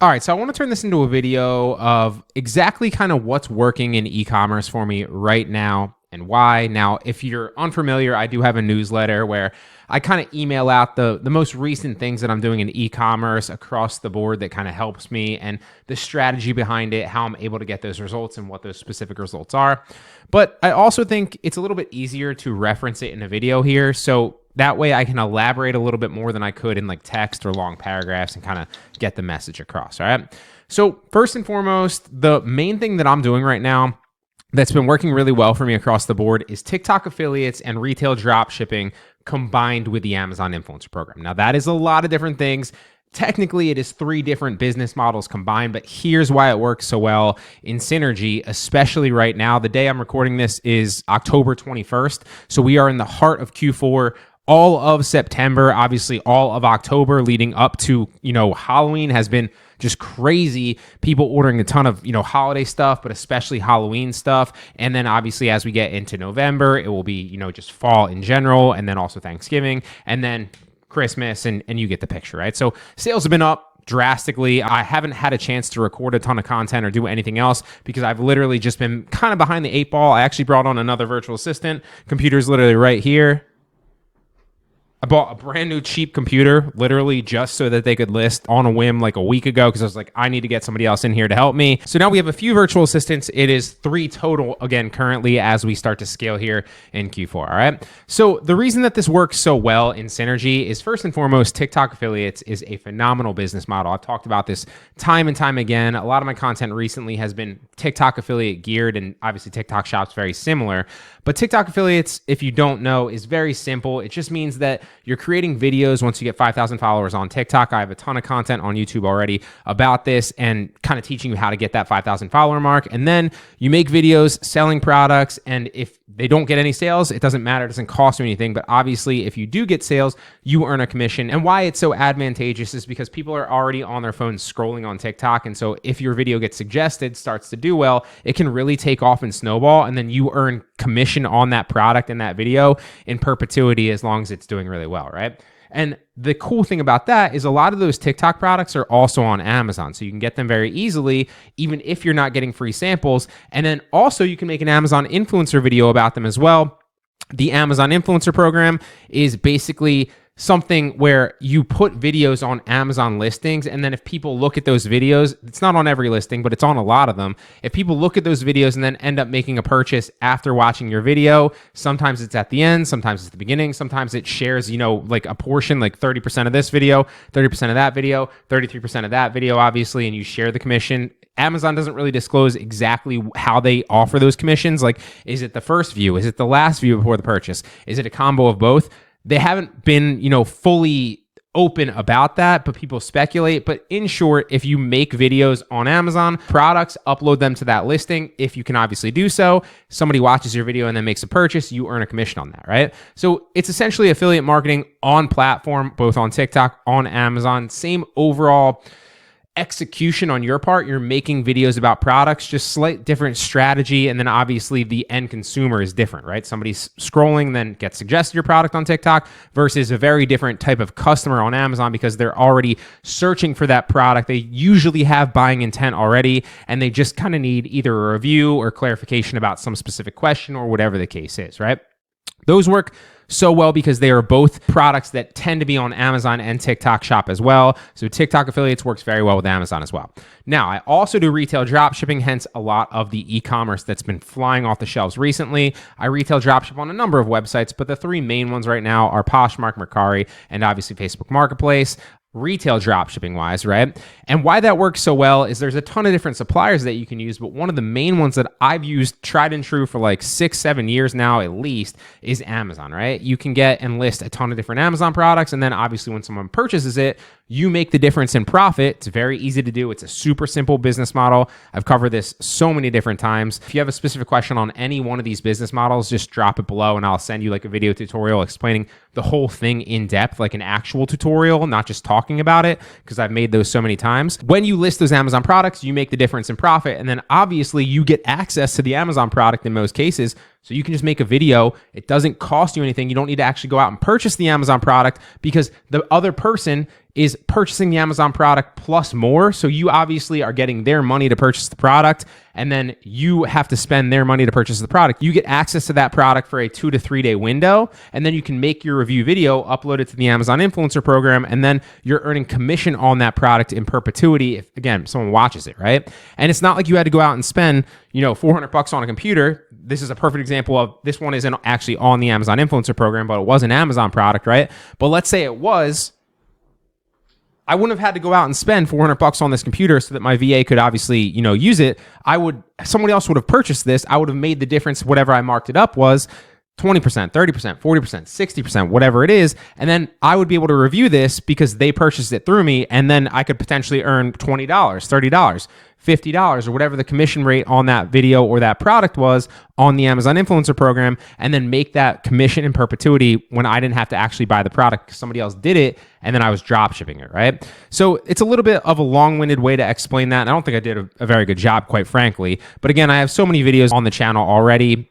All right, so I want to turn this into a video of exactly kind of what's working in e-commerce for me right now and why. Now, if you're unfamiliar, I do have a newsletter where I kind of email out the most recent things that I'm doing in e-commerce across the board that kind of helps me and the strategy behind it, how I'm able to get those results and what those specific results are. But I also think it's a little bit easier to reference it in a video here. So that way I can elaborate a little bit more than I could in like text or long paragraphs and kind of get the message across, all right? So first and foremost, the main thing that I'm doing right now that's been working really well for me across the board is TikTok affiliates and retail drop shipping combined with the Amazon influencer program. Now that is a lot of different things. Technically, it is 3 different business models combined, but here's why it works so well in synergy, especially right now. The day I'm recording this is October 21st. So we are in the heart of Q4. All of September, obviously all of October leading up to, Halloween has been just crazy. People ordering a ton of, holiday stuff, but especially Halloween stuff. And then obviously as we get into November, it will be, just fall in general, and then also Thanksgiving, and then Christmas, and you get the picture, right? So sales have been up drastically. I haven't had a chance to record a ton of content or do anything else because I've literally just been kind of behind the 8 ball. I actually brought on another virtual assistant. Computer's literally right here. I bought a brand new cheap computer literally just so that they could list on a whim like a week ago because I was like, I need to get somebody else in here to help me. So now we have a few virtual assistants. It is 3 total again currently as we start to scale here in Q4, all right? So the reason that this works so well in synergy is first and foremost, TikTok affiliates is a phenomenal business model. I've talked about this time and time again. A lot of my content recently has been TikTok affiliate geared, and obviously TikTok Shop's very similar. But TikTok affiliates, if you don't know, is very simple. It just means that you're creating videos once you get 5,000 followers on TikTok. I have a ton of content on YouTube already about this and kind of teaching you how to get that 5,000 follower mark. And then you make videos selling products. And if they don't get any sales, it doesn't matter. It doesn't cost you anything. But obviously, if you do get sales, you earn a commission. And why it's so advantageous is because people are already on their phones scrolling on TikTok. And so if your video gets suggested, starts to do well, it can really take off and snowball. And then you earn commission on that product and that video in perpetuity as long as it's doing really well, right? And the cool thing about that is a lot of those TikTok products are also on Amazon. So you can get them very easily, even if you're not getting free samples. And then also you can make an Amazon influencer video about them as well. The Amazon influencer program is basically something where you put videos on Amazon listings, and then if people look at those videos, it's not on every listing, but it's on a lot of them. If people look at those videos and then end up making a purchase after watching your video, sometimes it's at the end, sometimes it's at the beginning, sometimes it shares, like a portion, like 30% of this video, 30% of that video, 33% of that video, obviously, and you share the commission. Amazon doesn't really disclose exactly how they offer those commissions. Like, is it the first view? Is it the last view before the purchase? Is it a combo of both? They haven't been, fully open about that, but people speculate. But in short, if you make videos on Amazon products, upload them to that listing. If you can obviously do so, somebody watches your video and then makes a purchase, you earn a commission on that, right? So it's essentially affiliate marketing on platform, both on TikTok, on Amazon, same overall execution on your part. You're making videos about products, just slight different strategy. And then obviously the end consumer is different, right? Somebody's scrolling, then gets suggested your product on TikTok versus a very different type of customer on Amazon because they're already searching for that product. They usually have buying intent already, and they just kind of need either a review or clarification about some specific question or whatever the case is, right? Those work so well because they are both products that tend to be on Amazon and TikTok Shop as well. So TikTok affiliates works very well with Amazon as well. Now, I also do retail drop shipping, hence a lot of the e-commerce that's been flying off the shelves recently. I retail drop ship on a number of websites, but the 3 main ones right now are Poshmark, Mercari, and obviously Facebook Marketplace. Retail drop shipping wise, right? And why that works so well is there's a ton of different suppliers that you can use, but one of the main ones that I've used tried and true for like 6-7 years now at least is Amazon, right? You can get and list a ton of different Amazon products, and then obviously when someone purchases it, you make the difference in profit. It's very easy to do. It's a super simple business model. I've covered this so many different times. If you have a specific question on any one of these business models, just drop it below and I'll send you like a video tutorial explaining the whole thing in depth, like an actual tutorial, not just talking about it, because I've made those so many times. When you list those Amazon products, you make the difference in profit. And then obviously you get access to the Amazon product in most cases. So you can just make a video. It doesn't cost you anything. You don't need to actually go out and purchase the Amazon product because the other person is purchasing the Amazon product plus more. So you obviously are getting their money to purchase the product, and then you have to spend their money to purchase the product. You get access to that product for a 2 to 3 day window, and then you can make your review video, upload it to the Amazon Influencer Program, and then you're earning commission on that product in perpetuity if, again, someone watches it, right? And it's not like you had to go out and spend, $400 on a computer. This is a perfect example of, this one isn't actually on the Amazon Influencer Program, but it was an Amazon product, right? But let's say it was, I wouldn't have had to go out and spend $400 on this computer so that my VA could obviously, use it. Somebody else would have purchased this. I would have made the difference, whatever I marked it up was 20%, 30%, 40%, 60%, whatever it is. And then I would be able to review this because they purchased it through me. And then I could potentially earn $20, $30, $50, or whatever the commission rate on that video or that product was on the Amazon Influencer Program, and then make that commission in perpetuity when I didn't have to actually buy the product because somebody else did it, and then I was drop shipping it, right? So it's a little bit of a long-winded way to explain that, and I don't think I did a very good job, quite frankly. But again, I have so many videos on the channel already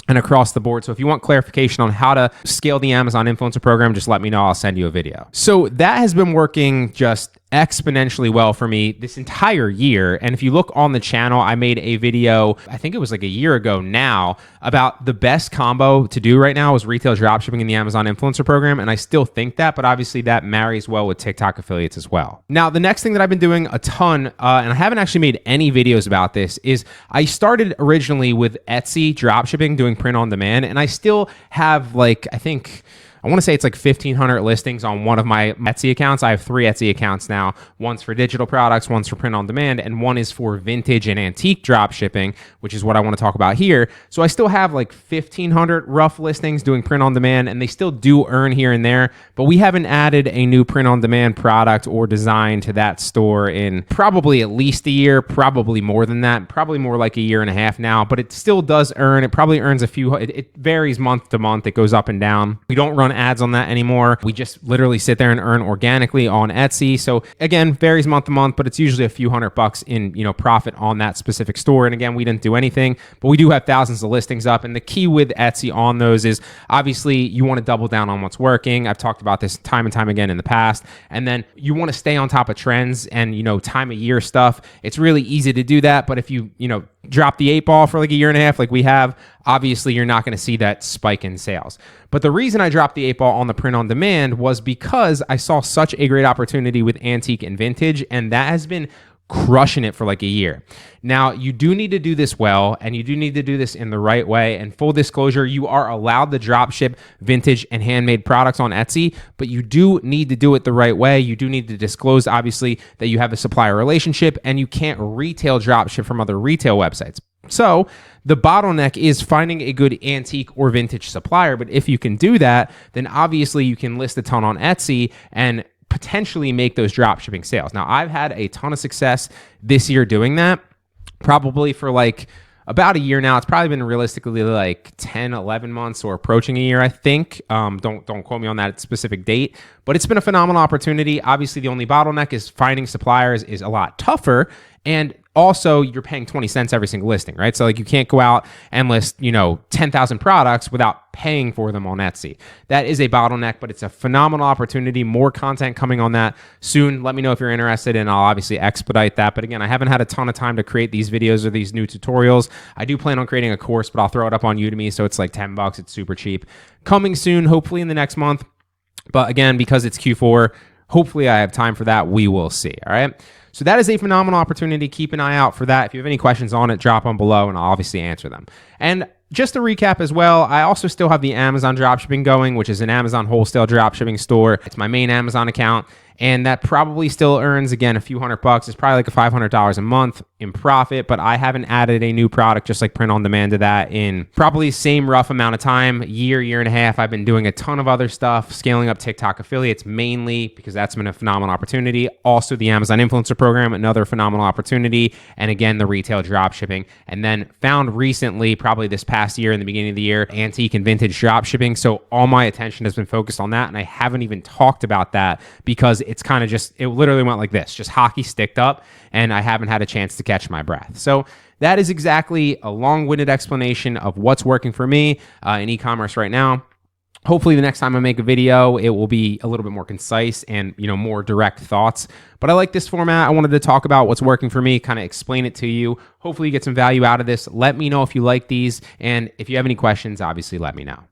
and across the board. So if you want clarification on how to scale the Amazon Influencer Program, just let me know. I'll send you a video. So that has been working just exponentially well for me this entire year. And if you look on the channel, I made a video, I think it was like a year ago now, about the best combo to do right now is retail dropshipping in the Amazon Influencer Program. And I still think that, but obviously that marries well with TikTok affiliates as well. Now, the next thing that I've been doing a ton, and I haven't actually made any videos about this, is I started originally with Etsy dropshipping, doing print on demand. And I still have I want to say it's like 1,500 listings on one of my Etsy accounts. I have 3 Etsy accounts now. One's for digital products, one's for print on demand, and one is for vintage and antique drop shipping, which is what I want to talk about here. So I still have like 1,500 rough listings doing print on demand, and they still do earn here and there, but we haven't added a new print on demand product or design to that store in probably at least a year, probably more than that, probably more like a year and a half now, but it still does earn. It probably earns it varies month to month. It goes up and down. We don't run ads on that anymore. We just literally sit there and earn organically on Etsy. So again, varies month to month, but it's usually a few $100 in, profit on that specific store. And again, we didn't do anything, but we do have thousands of listings up. And the key with Etsy on those is obviously you want to double down on what's working. I've talked about this time and time again in the past. And then you want to stay on top of trends and, time of year stuff. It's really easy to do that. But if you drop the 8 ball for like a year and a half, like we have, obviously you're not going to see that spike in sales. But the reason I dropped the 8 ball on the print on demand was because I saw such a great opportunity with antique and vintage, and that has been crushing it for like a year. Now, you do need to do this well, and you do need to do this in the right way. And full disclosure, you are allowed to drop ship vintage and handmade products on Etsy, but you do need to do it the right way. You do need to disclose, obviously, that you have a supplier relationship, and you can't retail drop ship from other retail websites. So the bottleneck is finding a good antique or vintage supplier. But if you can do that, then obviously you can list a ton on Etsy and potentially make those drop shipping sales. Now, I've had a ton of success this year doing that, probably for like about a year now. It's probably been realistically like 10, 11 months or approaching a year, I think. Don't quote me on that specific date, but it's been a phenomenal opportunity. Obviously, the only bottleneck is finding suppliers is a lot tougher. And also, you're paying 20 cents every single listing, right? So like you can't go out and list, 10,000 products without paying for them on Etsy. That is a bottleneck, but it's a phenomenal opportunity. More content coming on that soon. Let me know if you're interested, and I'll obviously expedite that. But again, I haven't had a ton of time to create these videos or these new tutorials. I do plan on creating a course, but I'll throw it up on Udemy, so it's like $10. It's super cheap. Coming soon, hopefully in the next month. But again, because it's Q4, hopefully I have time for that. We will see, all right? So that is a phenomenal opportunity. Keep an eye out for that. If you have any questions on it, drop them below and I'll obviously answer them. And just to recap as well, I also still have the Amazon dropshipping going, which is an Amazon wholesale dropshipping store. It's my main Amazon account. And that probably still earns, again, a few $100. It's probably like a $500 a month in profit, but I haven't added a new product just like print on demand to that in probably same rough amount of time, year and a half. I've been doing a ton of other stuff, scaling up TikTok affiliates mainly because that's been a phenomenal opportunity. Also the Amazon Influencer Program, another phenomenal opportunity. And again, the retail drop shipping. And then found recently, probably this past year in the beginning of the year, antique and vintage drop shipping. So all my attention has been focused on that. And I haven't even talked about that because it's kind of just, it literally went like this, just hockey sticked up, and I haven't had a chance to catch my breath. So that is exactly a long-winded explanation of what's working for me in e-commerce right now. Hopefully the next time I make a video, it will be a little bit more concise and, more direct thoughts. But I like this format. I wanted to talk about what's working for me, kind of explain it to you. Hopefully you get some value out of this. Let me know if you like these. And if you have any questions, obviously let me know.